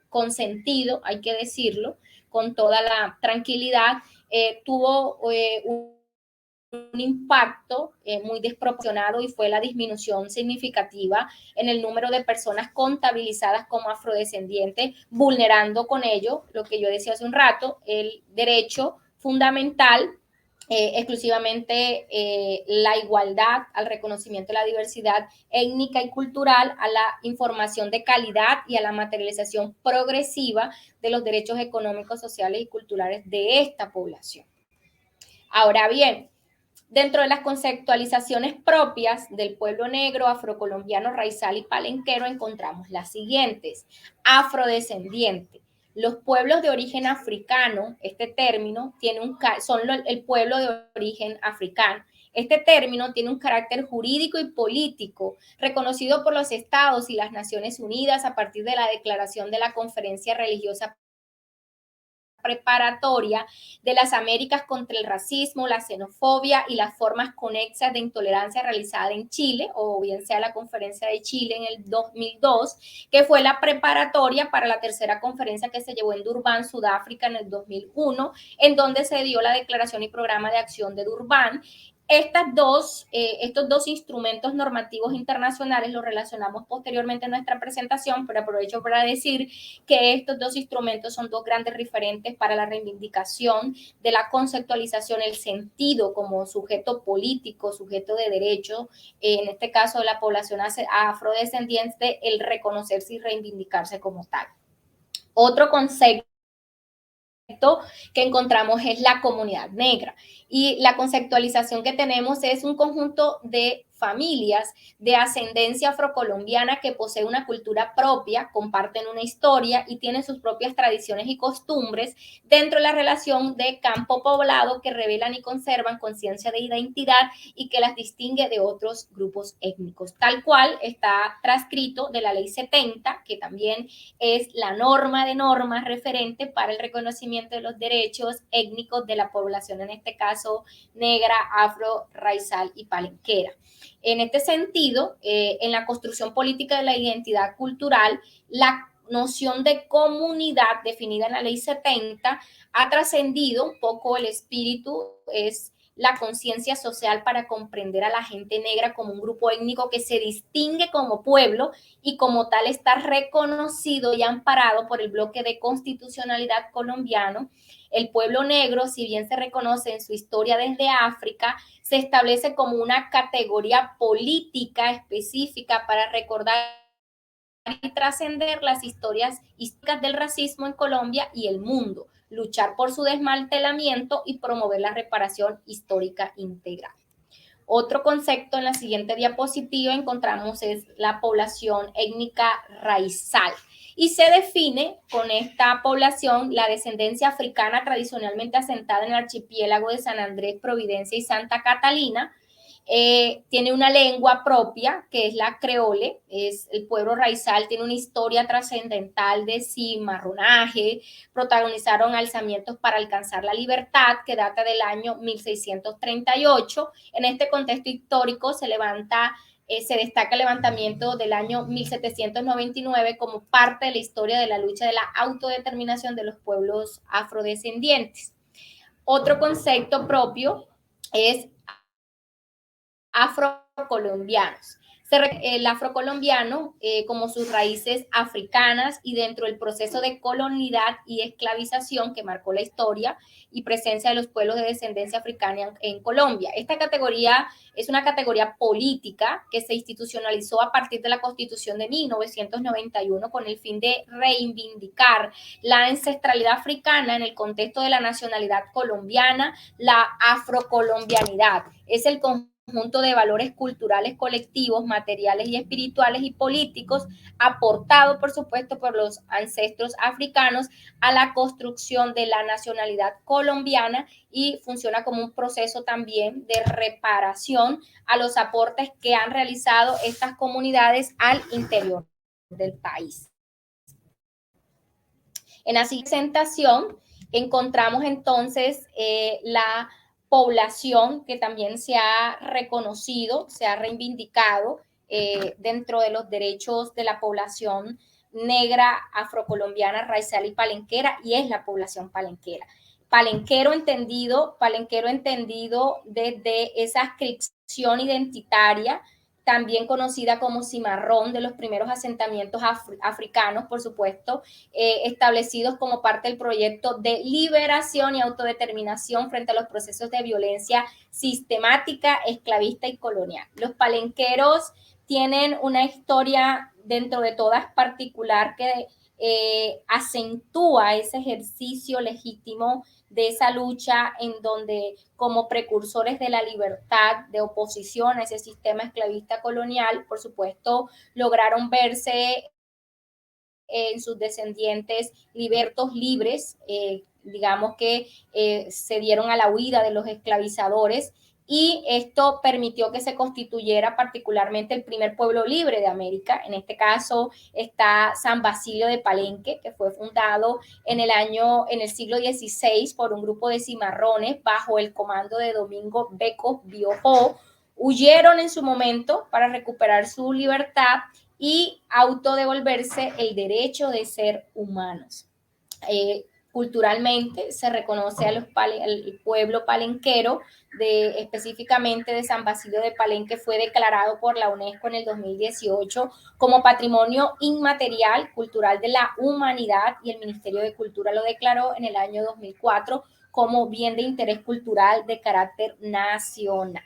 consentido, hay que decirlo, con toda la tranquilidad, tuvo un impacto muy desproporcionado, y fue la disminución significativa en el número de personas contabilizadas como afrodescendientes, vulnerando con ello lo que yo decía hace un rato, el derecho fundamental exclusivamente la igualdad, al reconocimiento de la diversidad étnica y cultural, a la información de calidad y a la materialización progresiva de los derechos económicos, sociales y culturales de esta población. Ahora bien, dentro de las conceptualizaciones propias del pueblo negro, afrocolombiano, raizal y palenquero encontramos las siguientes. Afrodescendiente. Los pueblos de origen africano, este término tiene el pueblo de origen africano. Este término tiene un carácter jurídico y político reconocido por los estados y las Naciones Unidas a partir de la declaración de la Conferencia Religiosa Preparatoria de las Américas contra el racismo, la xenofobia y las formas conexas de intolerancia realizada en Chile, o bien sea la Conferencia de Chile en el 2002, que fue la preparatoria para la tercera conferencia que se llevó en Durban, Sudáfrica, en el 2001, en donde se dio la declaración y programa de acción de Durban. Estos dos instrumentos normativos internacionales los relacionamos posteriormente en nuestra presentación, pero aprovecho para decir que estos dos instrumentos son dos grandes referentes para la reivindicación de la conceptualización, el sentido como sujeto político, sujeto de derecho, en este caso de la población afrodescendiente, el reconocerse y reivindicarse como tal. Otro concepto que encontramos es la comunidad negra. Y la conceptualización que tenemos es un conjunto de familias de ascendencia afrocolombiana que posee una cultura propia, comparten una historia y tienen sus propias tradiciones y costumbres dentro de la relación de campo poblado que revelan y conservan conciencia de identidad y que las distingue de otros grupos étnicos, tal cual está transcrito de la Ley 70, que también es la norma de normas referente para el reconocimiento de los derechos étnicos de la población, en este caso negra, afro, raizal y palenquera. En este sentido, en la construcción política de la identidad cultural, la noción de comunidad definida en la Ley 70 ha trascendido un poco el espíritu, es la conciencia social para comprender a la gente negra como un grupo étnico que se distingue como pueblo y como tal está reconocido y amparado por el bloque de constitucionalidad colombiano. El pueblo negro, si bien se reconoce en su historia desde África, se establece como una categoría política específica para recordar y trascender las historias históricas del racismo en Colombia y el mundo, luchar por su desmantelamiento y promover la reparación histórica integral. Otro concepto en la siguiente diapositiva encontramos es la población étnica raizal y se define con esta población la descendencia africana tradicionalmente asentada en el archipiélago de San Andrés, Providencia y Santa Catalina. Tiene una lengua propia que es la creole, es el pueblo raizal, tiene una historia trascendental de cimarronaje, protagonizaron alzamientos para alcanzar la libertad que data del año 1638. En este contexto histórico se destaca el levantamiento del año 1799 como parte de la historia de la lucha de la autodeterminación de los pueblos afrodescendientes. Otro concepto propio es afrocolombianos. El afrocolombiano, como sus raíces africanas y dentro del proceso de colonialidad y esclavización que marcó la historia y presencia de los pueblos de descendencia africana en Colombia. Esta categoría es una categoría política que se institucionalizó a partir de la Constitución de 1991 con el fin de reivindicar la ancestralidad africana en el contexto de la nacionalidad colombiana, la afrocolombianidad. Es el conjunto de valores culturales colectivos, materiales y espirituales y políticos aportado, por supuesto, por los ancestros africanos a la construcción de la nacionalidad colombiana y funciona como un proceso también de reparación a los aportes que han realizado estas comunidades al interior del país. En la presentación encontramos entonces la población que también se ha reconocido, se ha reivindicado dentro de los derechos de la población negra, afrocolombiana, raizal y palenquera, y es la población palenquera. Palenquero entendido desde esa adscripción identitaria, también conocida como cimarrón, de los primeros asentamientos africanos, por supuesto, establecidos como parte del proyecto de liberación y autodeterminación frente a los procesos de violencia sistemática, esclavista y colonial. Los palenqueros tienen una historia dentro de todas particular que acentúa ese ejercicio legítimo de esa lucha en donde como precursores de la libertad, de oposición a ese sistema esclavista colonial, por supuesto, lograron verse en sus descendientes libertos libres, digamos que se dieron a la huida de los esclavizadores, y esto permitió que se constituyera particularmente el primer pueblo libre de América. En este caso está San Basilio de Palenque, que fue fundado en el siglo XVI por un grupo de cimarrones bajo el comando de Domingo Beco Biojó. Huyeron en su momento para recuperar su libertad y autodevolverse el derecho de ser humanos. Culturalmente se reconoce al pueblo palenquero, específicamente de San Basilio de Palenque, fue declarado por la UNESCO en el 2018 como Patrimonio Inmaterial Cultural de la Humanidad, y el Ministerio de Cultura lo declaró en el año 2004 como bien de interés cultural de carácter nacional.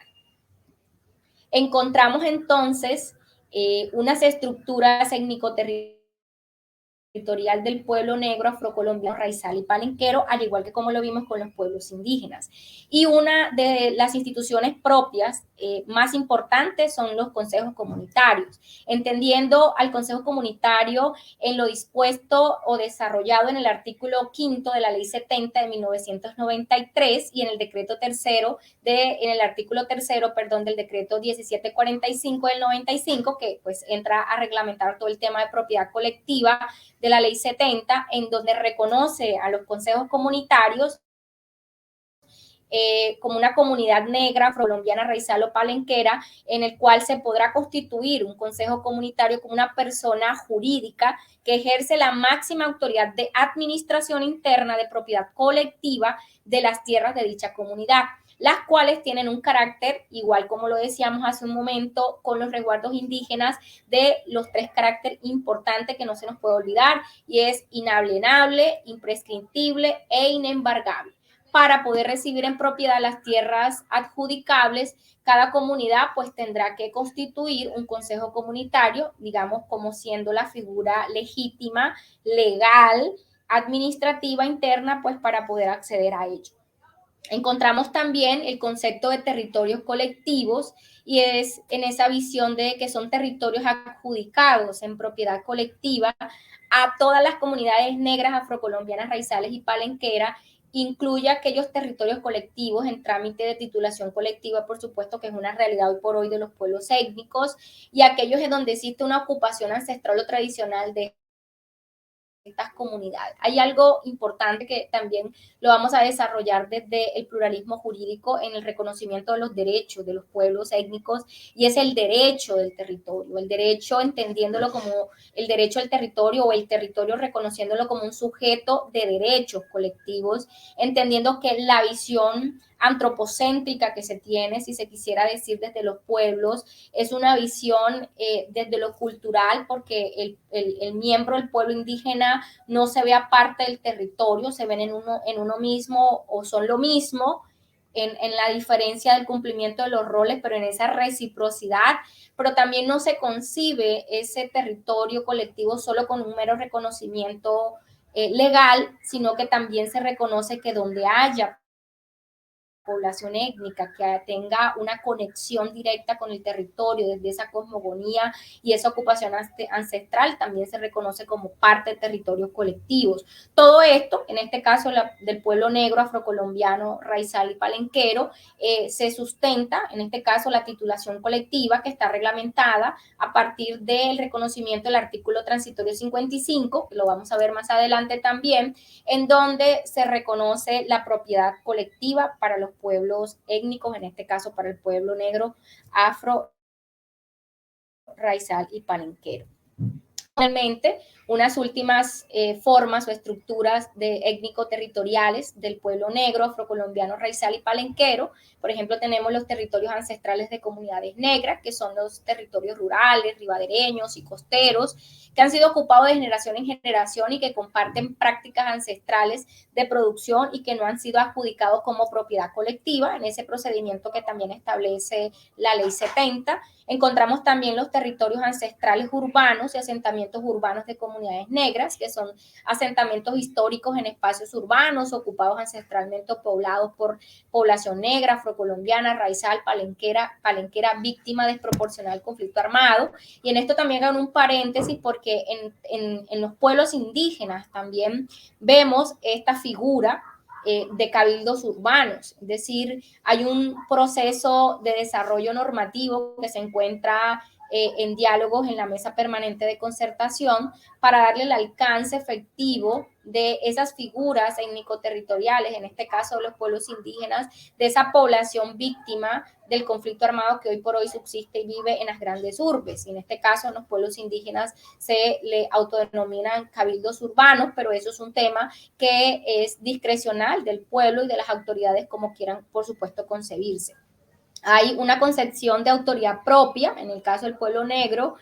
Encontramos entonces unas estructuras étnico-territoriales del pueblo negro, afrocolombiano, raizal y palenquero, al igual que como lo vimos con los pueblos indígenas. Y una de las instituciones propias más importantes son los consejos comunitarios, entendiendo al consejo comunitario en lo dispuesto o desarrollado en el artículo 5 de la Ley 70 de 1993 y en el decreto tercero en el artículo tercero, del decreto 1745 del 95, que pues entra a reglamentar todo el tema de propiedad colectiva de la Ley 70, en donde reconoce a los consejos comunitarios como una comunidad negra, afrocolombiana, raizal o palenquera, en el cual se podrá constituir un consejo comunitario como una persona jurídica que ejerce la máxima autoridad de administración interna de propiedad colectiva de las tierras de dicha comunidad, las cuales tienen un carácter, igual como lo decíamos hace un momento con los resguardos indígenas, de los tres caracteres importantes que no se nos puede olvidar, y es inalienable, imprescriptible e inembargable. Para poder recibir en propiedad las tierras adjudicables, cada comunidad pues tendrá que constituir un consejo comunitario, digamos como siendo la figura legítima, legal, administrativa interna, pues para poder acceder a ello. Encontramos también el concepto de territorios colectivos, y es en esa visión de que son territorios adjudicados en propiedad colectiva a todas las comunidades negras, afrocolombianas, raizales y palenqueras. Incluye aquellos territorios colectivos en trámite de titulación colectiva, por supuesto que es una realidad hoy por hoy de los pueblos étnicos, y aquellos en donde existe una ocupación ancestral o tradicional de estas comunidades. Hay algo importante que también lo vamos a desarrollar desde el pluralismo jurídico en el reconocimiento de los derechos de los pueblos étnicos, y es el derecho del territorio, el derecho entendiéndolo como el derecho al territorio, o el territorio reconociéndolo como un sujeto de derechos colectivos, entendiendo que la visión antropocéntrica que se tiene, si se quisiera decir, desde los pueblos, es una visión desde lo cultural, porque el miembro del pueblo indígena no se ve aparte del territorio, se ven en uno mismo, o son lo mismo, en la diferencia del cumplimiento de los roles, pero en esa reciprocidad. Pero también no se concibe ese territorio colectivo solo con un mero reconocimiento legal, sino que también se reconoce que donde haya población étnica que tenga una conexión directa con el territorio desde esa cosmogonía y esa ocupación ancestral, también se reconoce como parte de territorios colectivos. Todo esto, en este caso del pueblo negro, afrocolombiano, raizal y palenquero, se sustenta, en este caso, la titulación colectiva, que está reglamentada a partir del reconocimiento del artículo transitorio 55, que lo vamos a ver más adelante también, en donde se reconoce la propiedad colectiva para los pueblos étnicos, en este caso para el pueblo negro, afro, raizal y palenquero. Finalmente, unas últimas formas o estructuras étnico-territoriales del pueblo negro, afrocolombiano, raizal y palenquero. Por ejemplo, tenemos los territorios ancestrales de comunidades negras, que son los territorios rurales, ribadereños y costeros, que han sido ocupados de generación en generación y que comparten prácticas ancestrales de producción y que no han sido adjudicados como propiedad colectiva en ese procedimiento que también establece la Ley 70. Encontramos también los territorios ancestrales urbanos y asentamientos urbanos de comunidades negras, que son asentamientos históricos en espacios urbanos ocupados ancestralmente o poblados por población negra, afrocolombiana, raizal, palenquera, víctima desproporcional conflicto armado. Y en esto también hago un paréntesis porque en los pueblos indígenas también vemos esta figura de cabildos urbanos, es decir, hay un proceso de desarrollo normativo que se encuentra en diálogos en la mesa permanente de concertación para darle el alcance efectivo de esas figuras étnico-territoriales, en este caso los pueblos indígenas, de esa población víctima del conflicto armado que hoy por hoy subsiste y vive en las grandes urbes. Y en este caso, en los pueblos indígenas se le autodenominan cabildos urbanos, pero eso es un tema que es discrecional del pueblo y de las autoridades como quieran, por supuesto, concebirse. Hay una concepción de autoridad propia, en el caso del pueblo negro,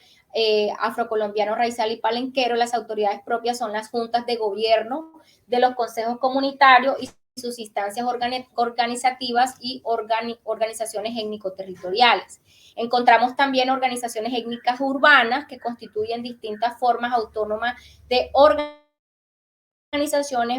afrocolombiano, raizal y palenquero, las autoridades propias son las juntas de gobierno de los consejos comunitarios y sus instancias organizativas y organizaciones étnico-territoriales. Encontramos también organizaciones étnicas urbanas que constituyen distintas formas autónomas de organizaciones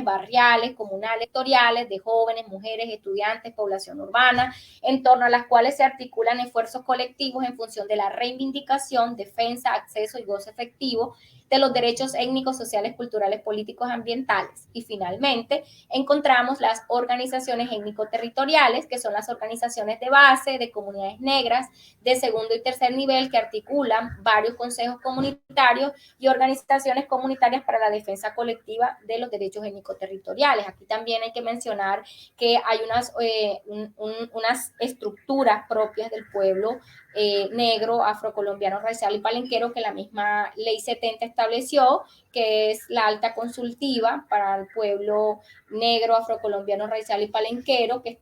barriales, comunales, sectoriales, de jóvenes, mujeres, estudiantes, población urbana, en torno a las cuales se articulan esfuerzos colectivos en función de la reivindicación, defensa, acceso y goce efectivo de los derechos étnicos, sociales, culturales, políticos, ambientales. Y finalmente, encontramos las organizaciones étnico-territoriales, que son las organizaciones de base de comunidades negras de segundo y tercer nivel que articulan varios consejos comunitarios y organizaciones comunitarias para la defensa colectiva de los derechos étnico-territoriales. Aquí también hay que mencionar que hay unas estructuras propias del pueblo negro, afrocolombiano, racial y palenquero que la misma Ley 70 estableció, que es la alta consultiva para el pueblo negro, afrocolombiano, racial y palenquero, que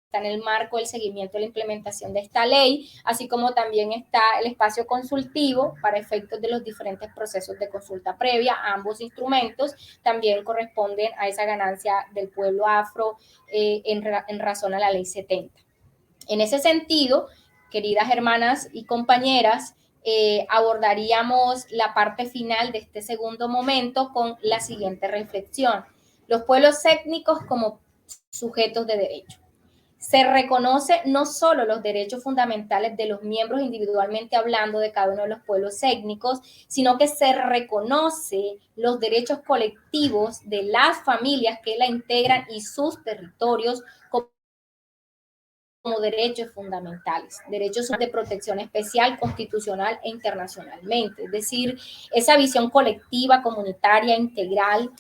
está en el marco del seguimiento de la implementación de esta ley, así como también está el espacio consultivo para efectos de los diferentes procesos de consulta previa. Ambos instrumentos también corresponden a esa ganancia del pueblo afro en razón a la ley 70. En ese sentido, queridas hermanas y compañeras, abordaríamos la parte final de este segundo momento con la siguiente reflexión. Los pueblos étnicos como sujetos de derecho. Se reconoce no solo los derechos fundamentales de los miembros individualmente hablando de cada uno de los pueblos étnicos, sino que se reconoce los derechos colectivos de las familias que la integran y sus territorios como derechos fundamentales, derechos de protección especial, constitucional e internacionalmente. Es decir, esa visión colectiva, comunitaria, integral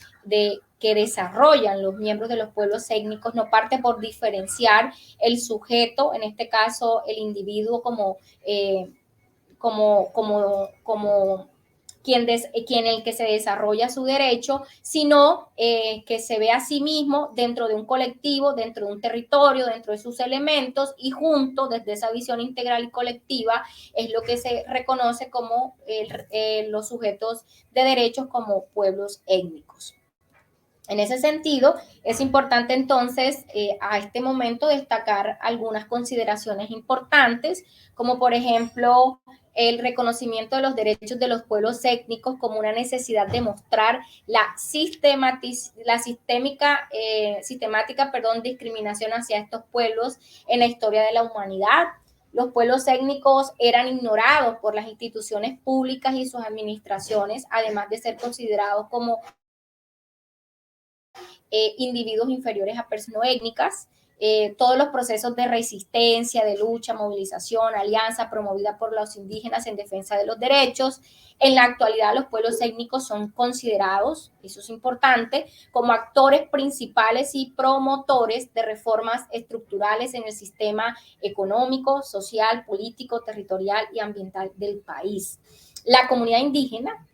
que desarrollan los miembros de los pueblos étnicos no parte por diferenciar el sujeto, en este caso el individuo como quien el que se desarrolla su derecho, sino que se ve a sí mismo dentro de un colectivo, dentro de un territorio, dentro de sus elementos y junto, desde esa visión integral y colectiva, es lo que se reconoce como los sujetos de derechos como pueblos étnicos. En ese sentido, es importante entonces a este momento destacar algunas consideraciones importantes, como por ejemplo el reconocimiento de los derechos de los pueblos étnicos como una necesidad de mostrar la sistemática discriminación hacia estos pueblos en la historia de la humanidad. Los pueblos étnicos eran ignorados por las instituciones públicas y sus administraciones, además de ser considerados como individuos inferiores a personas étnicas. Todos los procesos de resistencia, de lucha, movilización, alianza promovida por los indígenas en defensa de los derechos. En la actualidad los pueblos étnicos son considerados, eso es importante, como actores principales y promotores de reformas estructurales en el sistema económico, social, político, territorial y ambiental del país. La comunidad indígena,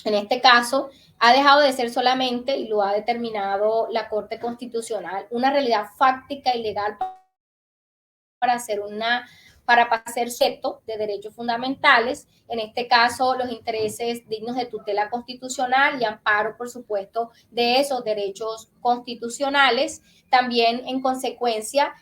en este caso, ha dejado de ser solamente, y lo ha determinado la Corte Constitucional, una realidad fáctica y legal para ser sujeto de derechos fundamentales, en este caso los intereses dignos de tutela constitucional y amparo, por supuesto, de esos derechos constitucionales. También, en consecuencia,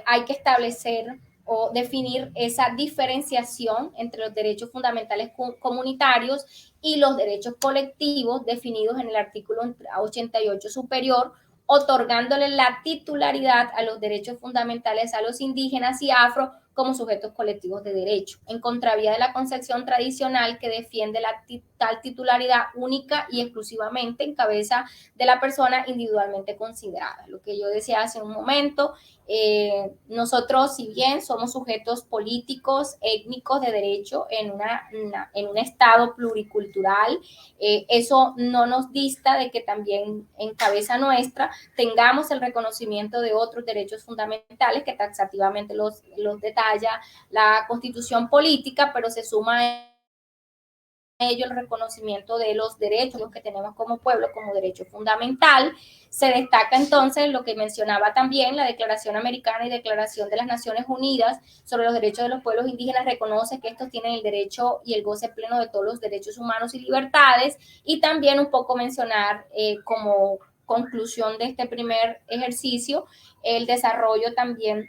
hay que establecer o definir esa diferenciación entre los derechos fundamentales comunitarios y los derechos colectivos definidos en el artículo 88 superior, otorgándole la titularidad a los derechos fundamentales a los indígenas y afro como sujetos colectivos de derecho, en contravía de la concepción tradicional que defiende tal titularidad única y exclusivamente en cabeza de la persona individualmente considerada. Lo que yo decía hace un momento, nosotros, si bien somos sujetos políticos, étnicos de derecho en un Estado pluricultural, eso no nos dista de que también en cabeza nuestra tengamos el reconocimiento de otros derechos fundamentales que taxativamente los detalla la Constitución política, pero se suma a ello el reconocimiento de los derechos que tenemos como pueblo como derecho fundamental. Se destaca entonces lo que mencionaba también la Declaración Americana y Declaración de las Naciones Unidas sobre los derechos de los pueblos indígenas, reconoce que estos tienen el derecho y el goce pleno de todos los derechos humanos y libertades, y también un poco mencionar como conclusión de este primer ejercicio el desarrollo también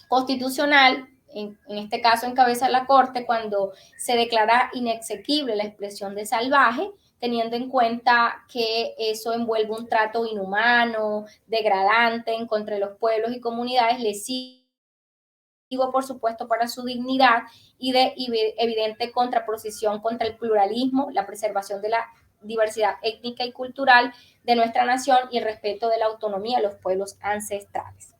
constitucional, en este caso encabeza la Corte, cuando se declara inexequible la expresión de salvaje, teniendo en cuenta que eso envuelve un trato inhumano, degradante en contra de los pueblos y comunidades, lesivo, por supuesto, para su dignidad y de evidente contraposición contra el pluralismo, la preservación de la diversidad étnica y cultural de nuestra nación y el respeto de la autonomía de los pueblos ancestrales.